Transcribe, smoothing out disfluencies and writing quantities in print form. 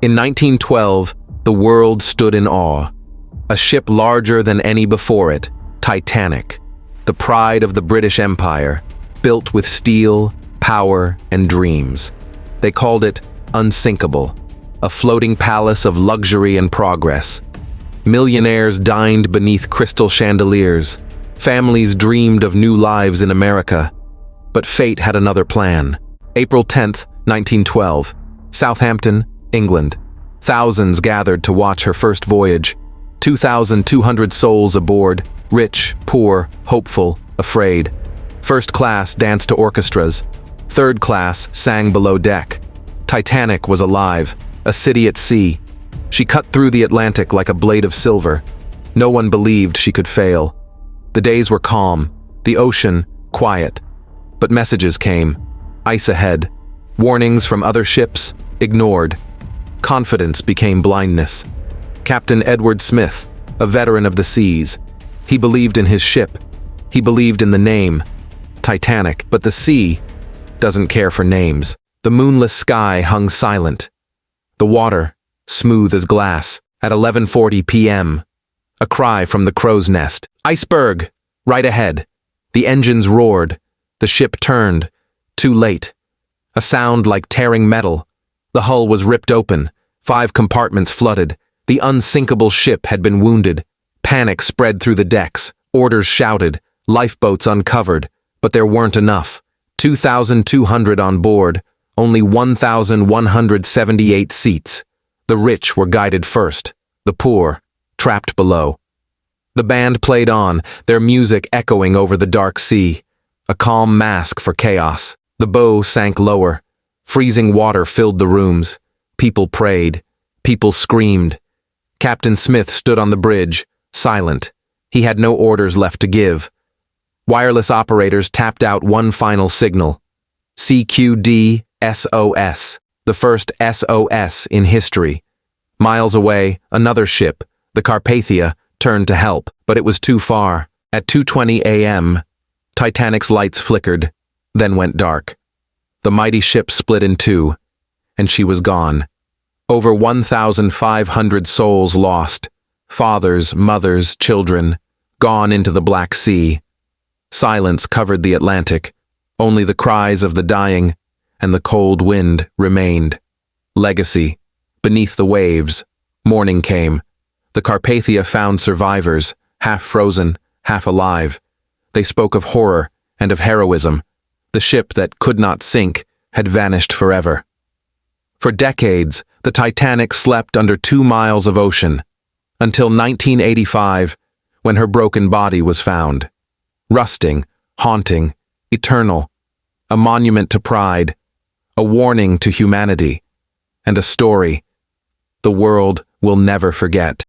In 1912, the world stood in awe. A ship larger than any before it, Titanic, the pride of the British Empire, built with steel, power, and dreams. They called it Unsinkable, a floating palace of luxury and progress. Millionaires dined beneath crystal chandeliers. Families dreamed of new lives in America. But fate had another plan. April 10th, 1912, Southampton, England. Thousands gathered to watch her first voyage. 2,200 souls aboard, rich, poor, hopeful, afraid. First class danced to orchestras. Third class sang below deck. Titanic was alive, a city at sea. She cut through the Atlantic like a blade of silver. No one believed she could fail. The days were calm, the ocean quiet. But messages came. Ice ahead. Warnings from other ships ignored. Confidence became blindness. Captain Edward Smith, a veteran of the seas. He believed in his ship. He believed in the name, Titanic, but the sea doesn't care for names. The moonless sky hung silent. The water, smooth as glass, at 11:40 p.m. A cry from the crow's nest. Iceberg! Right ahead. The engines roared. The ship turned. Too late. A sound like tearing metal. The hull was ripped open. 5 compartments flooded. The unsinkable ship had been wounded. Panic spread through the decks. Orders shouted. Lifeboats uncovered. But there weren't enough. 2,200 on board. Only 1,178 seats. The rich were guided first. The poor, trapped below. The band played on, their music echoing over the dark sea. A calm mask for chaos. The bow sank lower. Freezing water filled the rooms. People prayed. People screamed. Captain Smith stood on the bridge, silent. He had no orders left to give. Wireless operators tapped out one final signal. CQD SOS, the first SOS in history. Miles away, another ship, the Carpathia, turned to help, but it was too far. At 2:20 a.m., Titanic's lights flickered, then went dark. The mighty ship split in two, and she was gone. Over 1,500 souls lost. Fathers, mothers, children, gone into the Black Sea. Silence covered the Atlantic. Only the cries of the dying and the cold wind remained. Legacy. Beneath the waves, morning came. The Carpathia found survivors, half frozen, half alive. They spoke of horror and of heroism. The ship that could not sink had vanished forever. For decades, the Titanic slept under 2 miles of ocean, until 1985, when her broken body was found. Rusting, haunting, eternal. A monument to pride, a warning to humanity, and a story the world will never forget.